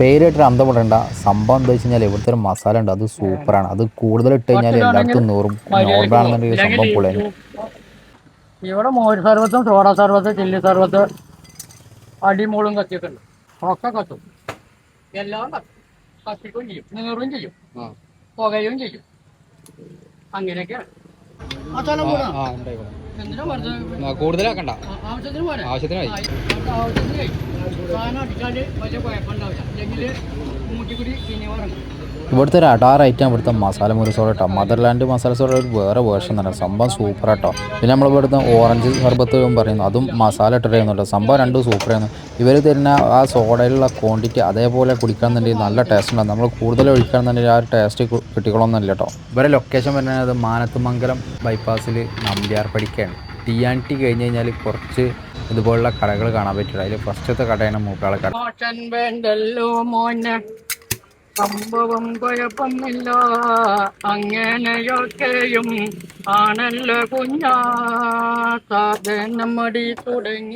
പേരിട്ടൊരു അന്തം വിടണ്ട. സംഭവം എന്താ വെച്ച് കഴിഞ്ഞാൽ ഇവിടുത്തെ ഒരു മസാല ഉണ്ട്, അത് സൂപ്പറാണ്. അത് കൂടുതൽ ഇട്ട് കഴിഞ്ഞാൽ എല്ലായിടത്തും നോർമലാണെന്നുണ്ടെങ്കിൽ സംഭവം പൊളിയാണ്. ഇവിടെ മോര് സർവത്തും സോഡ സർവത്ത് ചില്ലി സർവത്ത് അടിമൂളും കത്തിയൊക്കെ ഉണ്ട്. ഒക്കെ കത്തും, എല്ലാം കത്തും. കത്തിക്കുകയും ചെയ്യും, നീറുകയും ചെയ്യും, പുകയും ചെയ്യും. അങ്ങനെയൊക്കെയാണ്. കൂടുതലാക്കണ്ട, ആവശ്യത്തിന് പോലെ ആവശ്യത്തിനായി. ആവശ്യത്തിന് സാധനം അടിച്ചാല് വലിയ കുഴപ്പമുണ്ടാവില്ല. അല്ലെങ്കിൽ മൂട്ടിക്കുടി ഇനി ഇറങ്ങും. ഇവിടുത്തെ ഒരു അടാർ ഐറ്റം ഇവിടുത്തെ മസാല മുറി സോഡ കേട്ടോ. മദർലാൻഡ് മസാല സോഡ ഒരു വേറെ വേർഷൻ തന്നെ, സംഭവം സൂപ്പർ കേട്ടോ. പിന്നെ നമ്മൾ ഇവിടുത്തെ ഓറഞ്ച് സർബത്ത് പറയുന്നു, അതും മസാല ഇട്ടിട്ടായിരുന്നു കേട്ടോ. സംഭവം രണ്ടും സൂപ്പറായിരുന്നു. ഇവർ തരുന്ന ആ സോഡയിലുള്ള ക്വാണ്ടിറ്റി അതേപോലെ കുടിക്കണമെന്നുണ്ടെങ്കിൽ നല്ല ടേസ്റ്റ് ഉണ്ടാകും. നമ്മൾ കൂടുതൽ ഒഴിക്കുകയാണെന്നുണ്ടെങ്കിൽ ആ ഒരു ടേസ്റ്റ് കിട്ടിക്കോളണമെന്നില്ല കേട്ടോ. ഇവരെ ലൊക്കേഷൻ വരുന്നത് മാനത്തുമംഗലം ബൈപ്പാസിൽ നമ്പ്യാർപ്പടിക്കാണ്. ടി കഴിഞ്ഞ് കഴിഞ്ഞാൽ കുറച്ച് ഇതുപോലുള്ള കടകൾ കാണാൻ പറ്റില്ല. അതിൽ ഫസ്റ്റത്തെ കടയാണ് മൂക്കാളെ കട. സംഭവം കുഴപ്പമില്ല, അങ്ങനെയൊക്കെയും ആണല്ലോ കുഞ്ഞാ സാധനം മടി തുടങ്ങി.